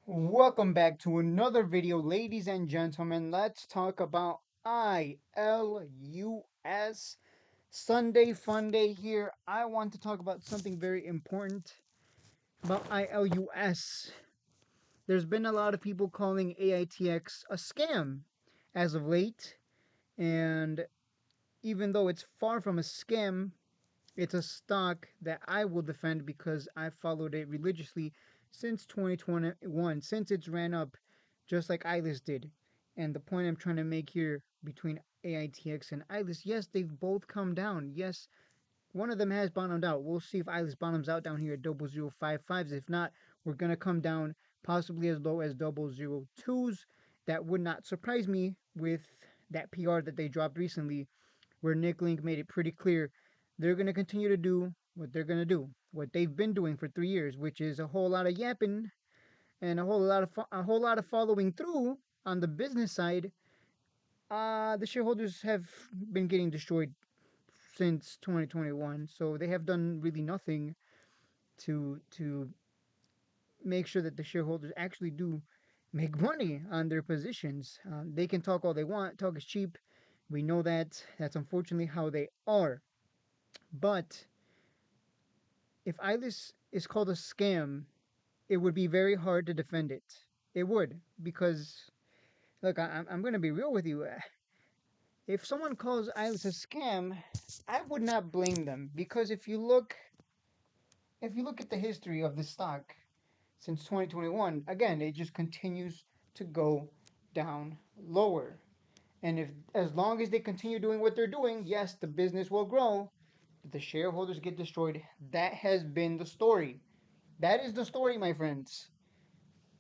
Welcome back to another video, ladies and gentlemen. Let's talk about ILUS. Sunday Fun Day here. I want to talk about something very important about ILUS. There's been a lot of people calling AITX a scam as of late, and even though it's far from a scam, it's a stock that I will defend because I followed it religiously since 2021, since it's ran up just like Ilus did. And the point I'm trying to make here between AITX and Ilus, yes, they've both come down. Yes, one of them has bottomed out. We'll see if Ilus bottoms out down here at 0055s. If not, we're going to come down possibly as low as 002s. That would not surprise me with that PR that they dropped recently where Nick Link made it pretty clear they're going to continue to do what they're going to do, what they've been doing for 3 years, which is a whole lot of yapping and a whole lot of following through on the business side. The shareholders have been getting destroyed since 2021, so they have done really nothing to make sure that the shareholders actually do make money on their positions. They can talk all they want. Talk is cheap. We know that. That's unfortunately how they are. But if ILIS is called a scam, it would be very hard to defend it. It would, because look, I'm going to be real with you. If someone calls ILIS a scam, I would not blame them because if you look at the history of the stock since 2021, again, it just continues to go down lower. And if as long as they continue doing what they're doing, yes, the business will grow, but the shareholders get destroyed. That has been the story. That is the story, my friends.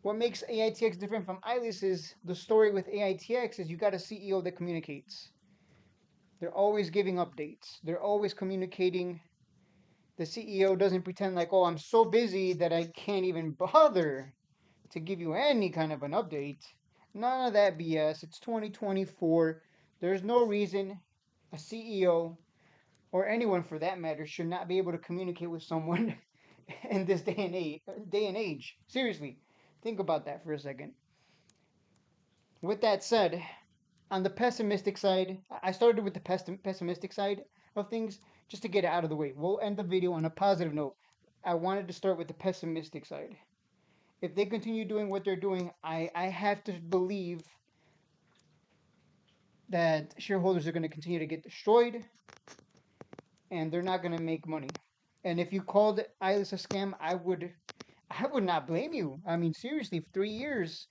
What makes AITX different from ILIS is the story with AITX is you got a CEO that communicates. They're always giving updates. They're always communicating. The CEO doesn't pretend like, oh, I'm so busy that I can't even bother to give you any kind of an update. None of that BS. It's 2024. There's no reason a CEO or anyone for that matter should not be able to communicate with someone in this day and age. Seriously, think about that for a second. With that said, on the pessimistic side, I started with the pessimistic side of things just to get it out of the way. We'll end the video on a positive note. I wanted to start with the pessimistic side. If they continue doing what they're doing, I have to believe that shareholders are going to continue to get destroyed and they're not going to make money. And if you called ILIS a scam, I would not blame you. I mean, seriously, 3 years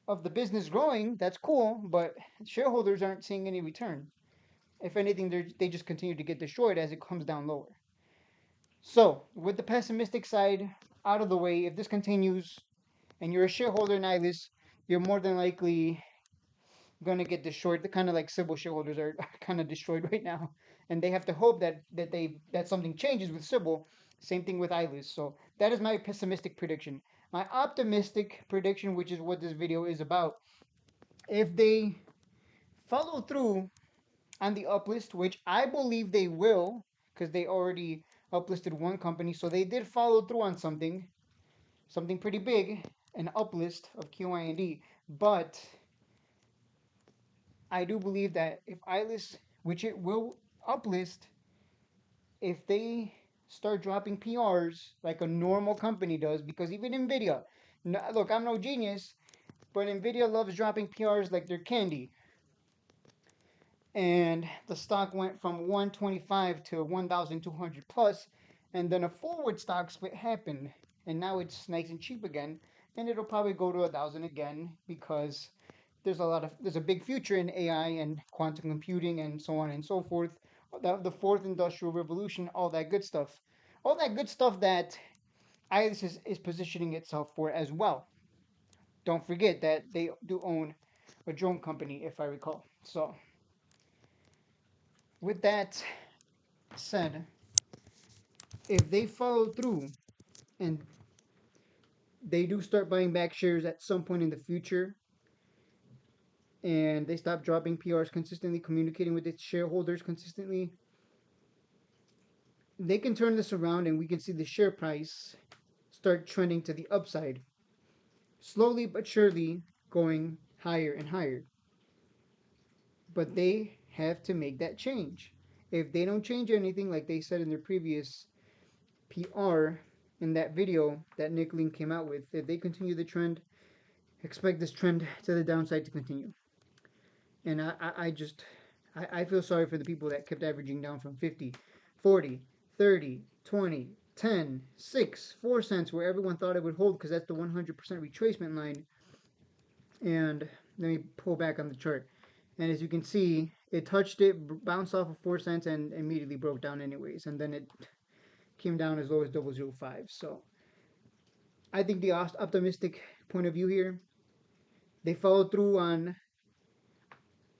of the business growing, that's cool, but shareholders aren't seeing any return. If anything, they just continue to get destroyed as it comes down lower. So, with the pessimistic side out of the way, if this continues and you're a shareholder in ILIS, you're more than likely going to get destroyed. The kind of like Sybil shareholders are kind of destroyed right now, and they have to hope that something changes with Sybil. Same thing with ILIS. So that is my pessimistic prediction. My optimistic prediction, which is what this video is about, if they follow through on the uplist, which I believe they will, because they already uplisted one company, so they did follow through on something pretty big, an uplist of QIND. But I do believe that if ILIS, which it will uplist, if they start dropping PRs like a normal company does, because even Nvidia, look, I'm no genius, but Nvidia loves dropping PRs like they're candy. And the stock went from 125 to 1,200 plus, and then a forward stock split happened, and now it's nice and cheap again, and it'll probably go to 1,000 again because there's a big future in AI and quantum computing and so on and so forth. The fourth industrial revolution, all that good stuff that IRIS is positioning itself for as well. Don't forget that they do own a drone company, if I recall. So with that said, if they follow through and they do start buying back shares at some point in the future, and they stop dropping PRs consistently, communicating with its shareholders consistently, they can turn this around and we can see the share price start trending to the upside. slowly but surely going higher and higher. But they have to make that change. If they don't change anything, like they said in their previous PR in that video that Nick Link came out with, if they continue the trend, expect this trend to the downside to continue. And I just, I feel sorry for the people that kept averaging down from 50, 40, 30, 20, 10, 6, 4 cents, where everyone thought it would hold because that's the 100% retracement line. And let me pull back on the chart. And as you can see, it touched it, bounced off of 4 cents, and immediately broke down anyways. And then it came down as low as 0.005. So I think the optimistic point of view here, they followed through on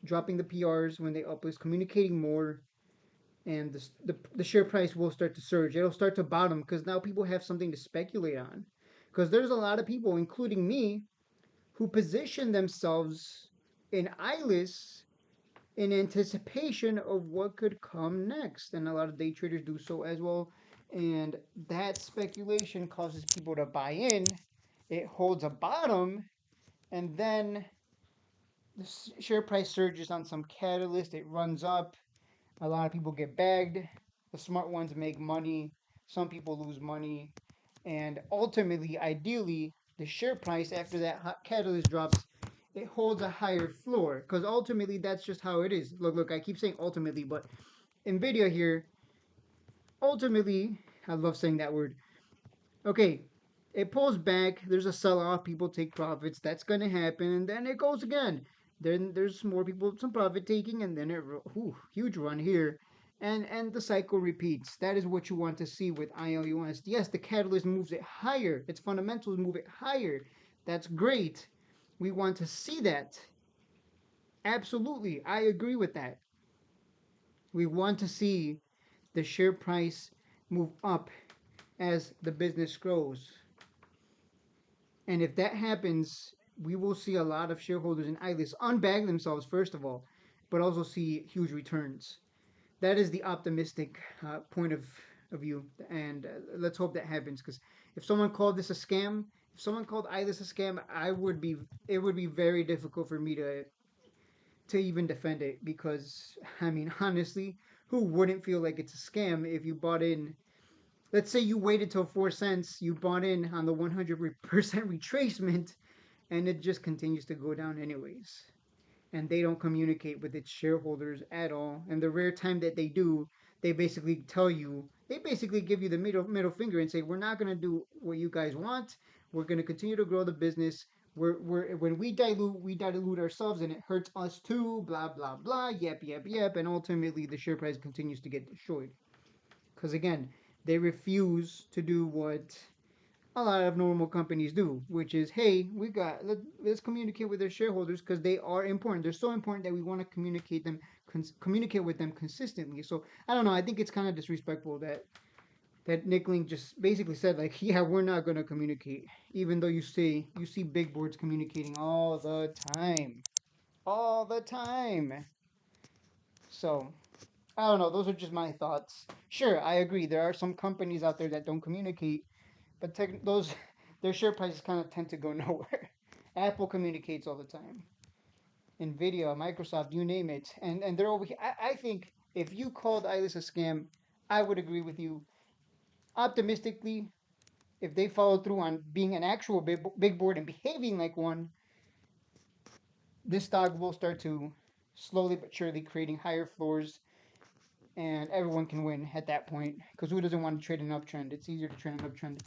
dropping the PRs when they uplist, communicating more, and the share price will start to surge. It'll start to bottom because now people have something to speculate on. Because there's a lot of people, including me, who position themselves in Ilus in anticipation of what could come next. And a lot of day traders do so as well. And that speculation causes people to buy in. It holds a bottom, and then the share price surges on some catalyst. It runs up. A lot of people get bagged. The smart ones make money. Some people lose money. And ultimately, ideally, the share price after that hot catalyst drops, it holds a higher floor. Because ultimately, that's just how it is. Look, I keep saying ultimately, but NVIDIA here, ultimately, I love saying that word. Okay, it pulls back. There's a sell off. People take profits. That's going to happen. And then it goes again. Then there's more people, some profit taking. And then huge run here. And the cycle repeats. That is what you want to see with ILUS. Yes, the catalyst moves it higher. Its fundamentals move it higher. That's great. We want to see that. Absolutely. I agree with that. We want to see the share price move up as the business grows. And if that happens, we will see a lot of shareholders in ILIS unbag themselves, first of all, but also see huge returns. That is the optimistic point of view. And let's hope that happens. Because if someone called this a scam, if someone called ILIS a scam, it would be very difficult for me to even defend it. Because, I mean, honestly, who wouldn't feel like it's a scam if you bought in? Let's say you waited till 4 cents, you bought in on the 100% retracement, and it just continues to go down anyways. And they don't communicate with its shareholders at all. And the rare time that they do, they basically they basically give you the middle finger and say, we're not going to do what you guys want. We're going to continue to grow the business. When we dilute ourselves and it hurts us too, blah, blah, blah, yep. And ultimately, the share price continues to get destroyed. Because again, they refuse to do what a lot of normal companies do, which is, hey, let's communicate with their shareholders because they are important. They're so important that we want to communicate with them consistently. So I don't know. I think it's kind of disrespectful that Nick Link just basically said like, yeah, we're not going to communicate, even though you see big boards communicating all the time. So I don't know. Those are just my thoughts. Sure, I agree. There are some companies out there that don't communicate, but those their share prices kind of tend to go nowhere. Apple communicates all the time. Nvidia, Microsoft, you name it, and they're over here. I think if you called ILIS a scam, I would agree with you. Optimistically, if they follow through on being an actual big board and behaving like one, this stock will start to slowly but surely creating higher floors, and everyone can win at that point. Because who doesn't want to trade an uptrend? It's easier to trade an uptrend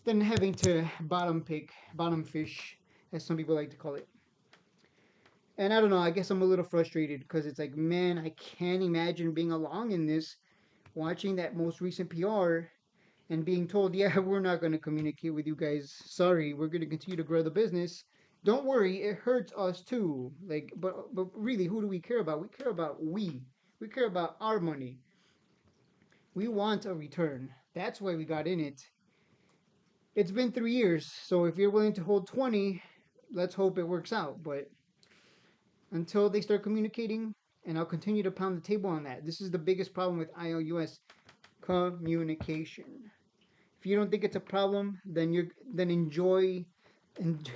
than having to bottom fish, as some people like to call it. And I don't know, I guess I'm a little frustrated because it's like, man, I can't imagine being along in this, watching that most recent PR and being told, yeah, we're not going to communicate with you guys. Sorry, we're going to continue to grow the business. Don't worry, it hurts us too. Like, but really, who do we care about? We care about we. We care about our money. We want a return. That's why we got in it. It's been 3 years, so if you're willing to hold 20, let's hope it works out. But until they start communicating, and I'll continue to pound the table on that. This is the biggest problem with ILUS: communication. If you don't think it's a problem, then enjoy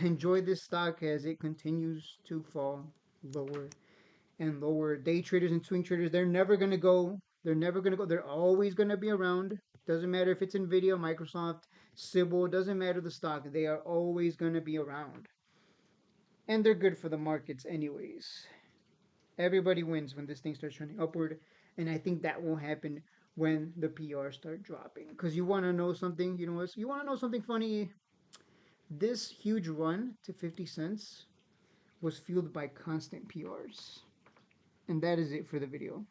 enjoy this stock as it continues to fall lower and lower. Day traders and swing traders, they're never going to go. They're never going to go. They're always going to be around. Doesn't matter if it's Nvidia, Microsoft, Sybil, doesn't matter the stock. They are always going to be around. And they're good for the markets anyways. Everybody wins when this thing starts trending upward, and I think that will happen when the PR start dropping. Because you want to know something, you know what? You want to know something funny? This huge run to 50 cents was fueled by constant PRs. And that is it for the video.